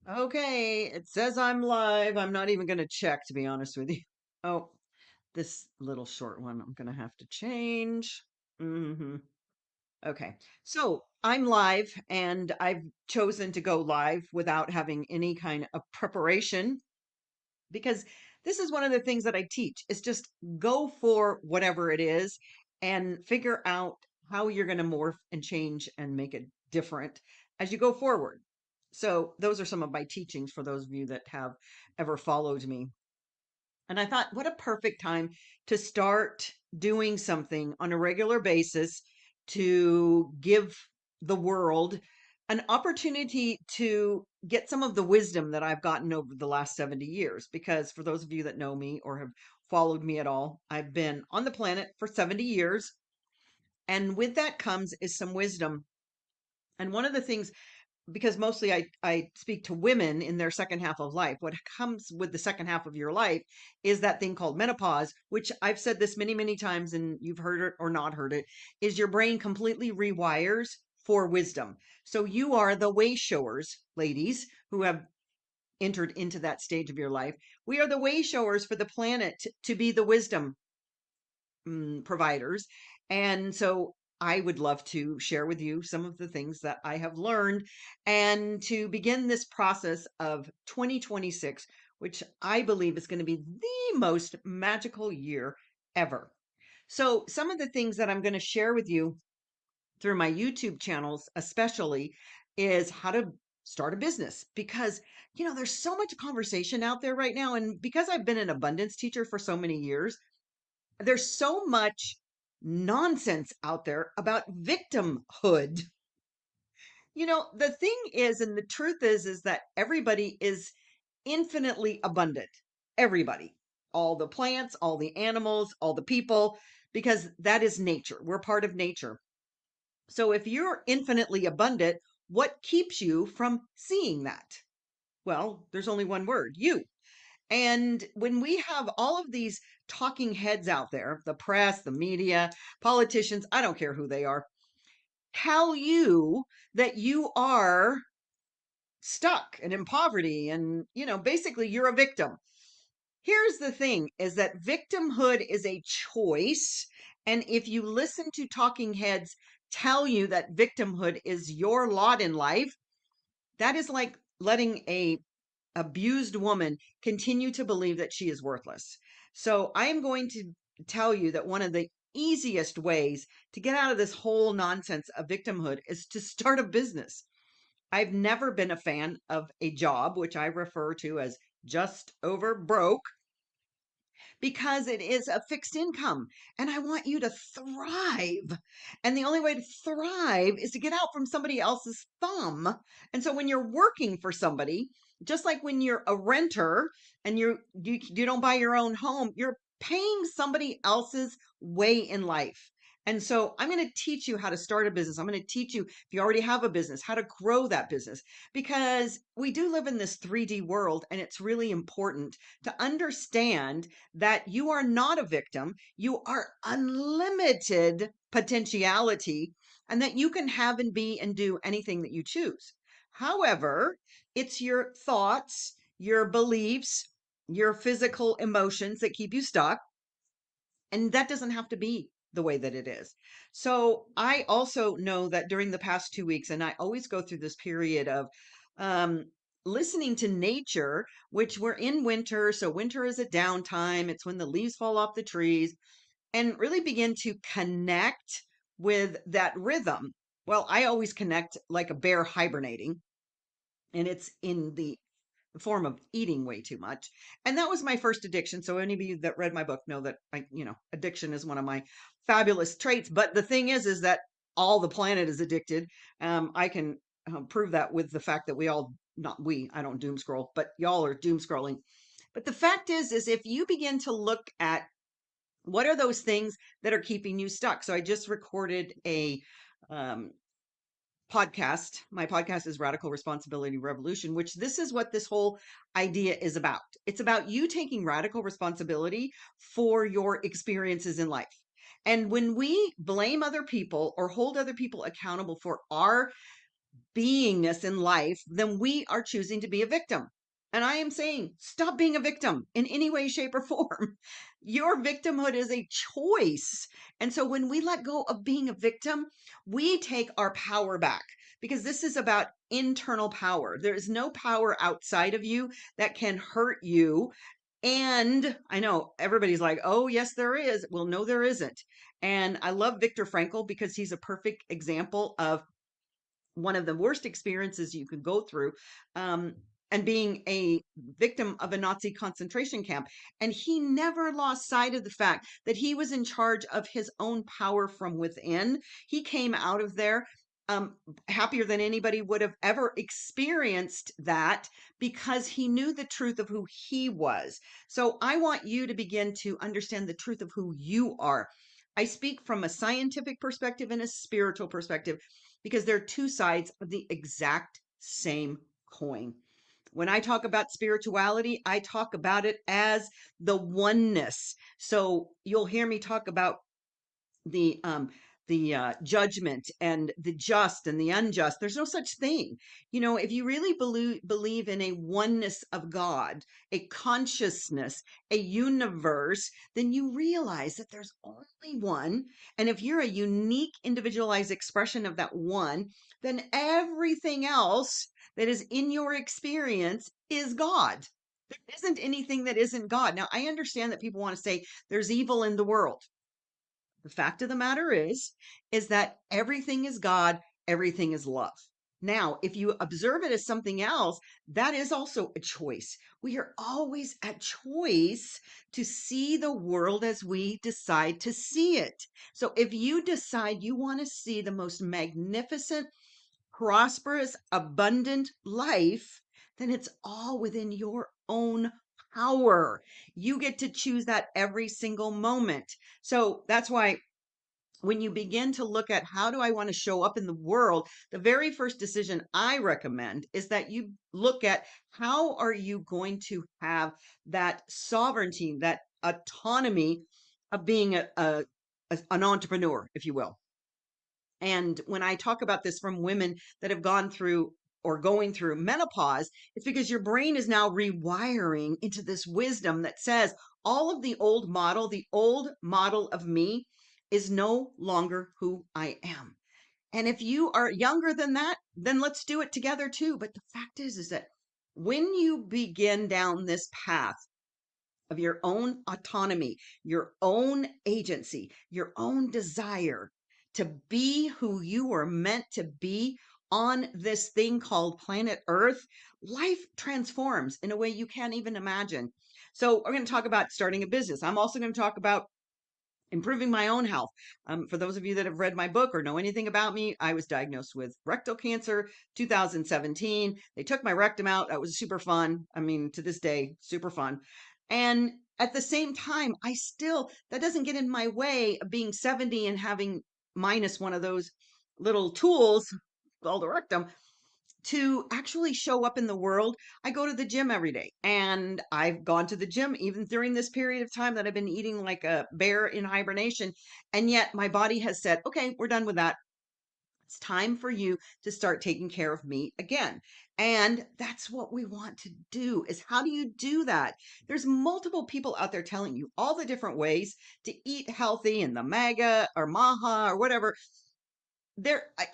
Okay, it says I'm live. I'm not even going to check, to be honest with you. Oh, this little short one I'm going to have to change. hmm Okay, so I'm live and I've chosen to go live without having any kind of preparation because this is one of the things that I teach. It's just go for whatever it is and figure out how you're going to morph and change and make it different as you go forward. So, those are some of my teachings for those of you that have ever followed me. And I thought, what a perfect time to start doing something on a regular basis to give the world an opportunity to get some of the wisdom that I've gotten over the last 70 years. Because for those of you that know me or have followed me at all, I've been on the planet for 70 years. And with that comes is some wisdom. And one of the things, because mostly I speak to women in their second half of life. What comes with the second half of your life is that thing called menopause, which I've said this many, many times, and you've heard it or not heard it, is your brain completely rewires for wisdom. So you are the way showers, ladies, who have entered into that stage of your life. We are the way showers for the planet to be the wisdom providers. And so I would love to share with you some of the things that I have learned and to begin this process of 2026, which I believe is going to be the most magical year ever. So, some of the things that I'm going to share with you through my YouTube channels, especially, is how to start a business because there's so much conversation out there right now, and because I've been an abundance teacher for so many years, there's so much nonsense out there about victimhood. The thing is, and the truth is that everybody is infinitely abundant. Everybody, all the plants, all the animals, all the people, because that is nature. We're part of nature. So if you're infinitely abundant, what keeps you from seeing that? Well, there's only one word, you. And when we have all of these talking heads out there, the press, the media, politicians, I don't care who they are, tell you that you are stuck and in poverty and, basically you're a victim. Here's the thing is that victimhood is a choice. And if you listen to talking heads tell you that victimhood is your lot in life, that is like letting a abused woman continue to believe that she is worthless. So I am going to tell you that one of the easiest ways to get out of this whole nonsense of victimhood is to start a business. I've never been a fan of a job, which I refer to as just over broke, because it is a fixed income and I want you to thrive. And the only way to thrive is to get out from somebody else's thumb. And so when you're working for somebody, just like when you're a renter and you don't buy your own home, you're paying somebody else's way in life. And so I'm going to teach you how to start a business. I'm going to teach you, if you already have a business, how to grow that business, because we do live in this 3D world and it's really important to understand that you are not a victim, you are unlimited potentiality, and that you can have and be and do anything that you choose. However, it's your thoughts, your beliefs, your physical emotions that keep you stuck. And that doesn't have to be the way that it is. So I also know that during the past 2 weeks, and I always go through this period of um, listening to nature, which we're in winter. So winter is a downtime, it's when the leaves fall off the trees, and really begin to connect with that rhythm. Well, I always connect like a bear hibernating, and it's in the form of eating way too much. And that was my first addiction. So any of you that read my book know that addiction is one of my fabulous traits. But the thing is that all the planet is addicted. I can prove that with the fact that we all, not we, I don't doom scroll, but y'all are doom scrolling. But the fact is if you begin to look at what are those things that are keeping you stuck. So I just recorded a um, podcast. My podcast is Radical Responsibility Revolution, which this is what this whole idea is about. It's about you taking radical responsibility for your experiences in life. And when we blame other people or hold other people accountable for our beingness in life, then we are choosing to be a victim. And I am saying, stop being a victim in any way, shape, or form. Your victimhood is a choice. And so when we let go of being a victim, we take our power back because this is about internal power. There is no power outside of you that can hurt you. And I know everybody's like, oh, yes, there is. Well, no, there isn't. And I love Viktor Frankl because he's a perfect example of one of the worst experiences you could go through, um, and being a victim of a Nazi concentration camp. And he never lost sight of the fact that he was in charge of his own power from within. He came out of there um, happier than anybody would have ever experienced that because he knew the truth of who he was. So I want you to begin to understand the truth of who you are. I speak from a scientific perspective and a spiritual perspective because they're two sides of the exact same coin. When I talk about spirituality, I talk about it as the oneness. So you'll hear me talk about the judgment and the just and the unjust. There's no such thing. You know, if you really believe in a oneness of God, a consciousness, a universe, then you realize that there's only one. And if you're a unique individualized expression of that one, then everything else that is in your experience is God. There isn't anything that isn't God. Now, I understand that people want to say there's evil in the world. The fact of the matter is that everything is God, everything is love. Now, if you observe it as something else, that is also a choice. We are always at choice to see the world as we decide to see it. So if you decide you want to see the most magnificent, prosperous, abundant life, then it's all within your own power. You get to choose that every single moment. So that's why when you begin to look at how do I want to show up in the world, the very first decision I recommend is that you look at how are you going to have that sovereignty, that autonomy of being an entrepreneur, if you will. And when I talk about this from women that have gone through or going through menopause, it's because your brain is now rewiring into this wisdom that says all of the old model of me is no longer who I am. And if you are younger than that, then let's do it together too. But the fact is that when you begin down this path of your own autonomy, your own agency, your own desire to be who you were meant to be on this thing called planet Earth, life transforms in a way you can't even imagine. So, we're going to talk about starting a business. I'm also going to talk about improving my own health. For those of you that have read my book or know anything about me, I was diagnosed with rectal cancer 2017. They took my rectum out. That was super fun. I mean, to this day, super fun. And at the same time, that doesn't get in my way of being 70 and having minus one of those little tools called a rectum to actually show up in the world. I go to the gym every day and I've gone to the gym even during this period of time that I've been eating like a bear in hibernation. And yet my body has said, okay, we're done with that. It's time for you to start taking care of me again. And that's what we want to do is how do you do that? There's multiple people out there telling you all the different ways to eat healthy and the MAGA or MAHA or whatever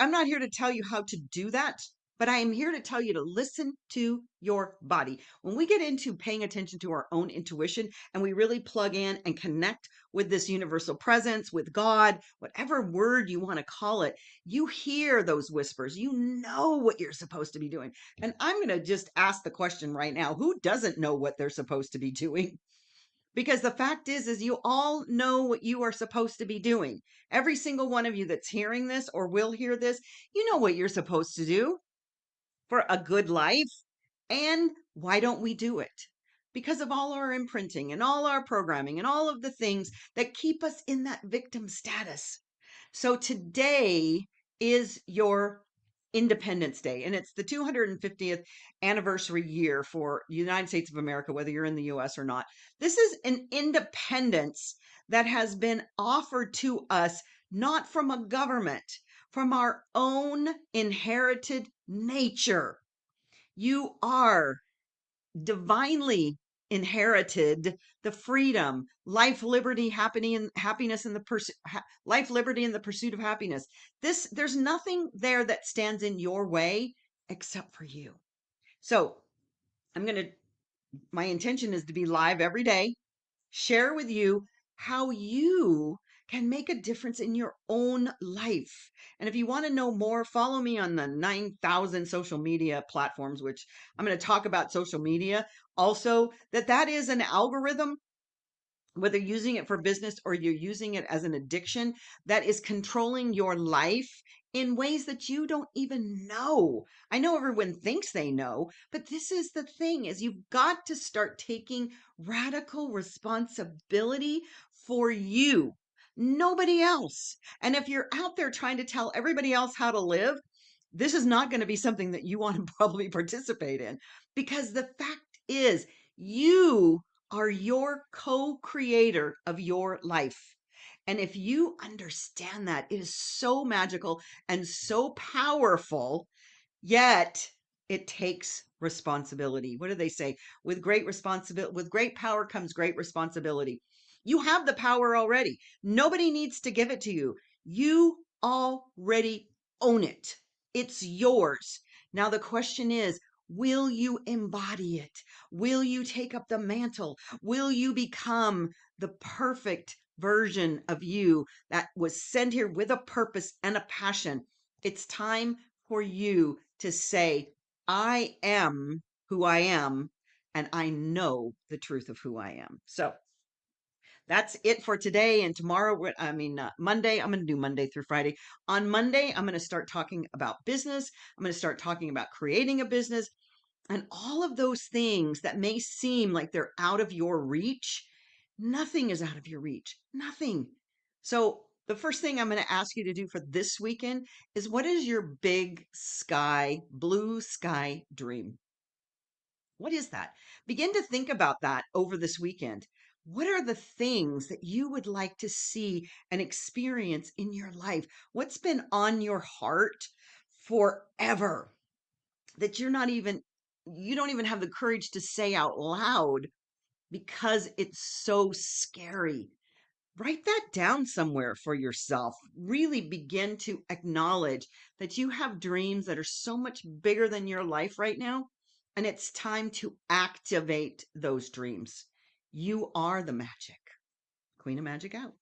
I'm not here to tell you how to do that, but I am here to tell you to listen to your body. When we get into paying attention to our own intuition and we really plug in and connect with this universal presence, with God, whatever word you want to call it, you hear those whispers. You know what you're supposed to be doing. And I'm going to just ask the question right now, who doesn't know what they're supposed to be doing? Because the fact is you all know what you are supposed to be doing. Every single one of you that's hearing this or will hear this, you know what you're supposed to do for a good life. And why don't we do it? Because of all our imprinting and all our programming and all of the things that keep us in that victim status. So today is your Independence Day, and it's the 250th anniversary year for the United States of America, whether you're in the US or not. This is an independence that has been offered to us not from a government, from our own inherited nature. You are divinely inherited the freedom, life, liberty, happiness, and life, liberty, and the pursuit of happiness. There's nothing there that stands in your way except for you. So I'm going to, my intention is to be live every day, share with you how you can make a difference in your own life. And if you want to know more, follow me on the 9,000 social media platforms, which I'm going to talk about social media. Also, that is an algorithm, whether you're using it for business or you're using it as an addiction, that is controlling your life in ways that you don't even know. I know everyone thinks they know, but this is the thing, is you've got to start taking radical responsibility for you, nobody else. And if you're out there trying to tell everybody else how to live, this is not going to be something that you want to probably participate in, because the fact is, you are your co-creator of your life. And if you understand that, it is so magical and so powerful. Yet it takes responsibility. What do they say? With great power comes great responsibility. You have the power already. Nobody needs to give it to you. You already own it. It's yours. Now the question is, will you embody it? Will you take up the mantle? Will you become the perfect version of you that was sent here with a purpose and a passion? It's time for you to say, I am who I am, and I know the truth of who I am. So that's it for today. And tomorrow, Monday, I'm going to do Monday through Friday. On Monday, I'm going to start talking about business. I'm going to start talking about creating a business and all of those things that may seem like they're out of your reach. Nothing is out of your reach. Nothing. So the first thing I'm going to ask you to do for this weekend is, what is your big sky, blue sky dream? What is that? Begin to think about that over this weekend. What are the things that you would like to see and experience in your life? What's been on your heart forever that you don't even have the courage to say out loud because it's so scary? Write that down somewhere for yourself. Really begin to acknowledge that you have dreams that are so much bigger than your life right now. And it's time to activate those dreams. You are the magic. Queen of Magic out.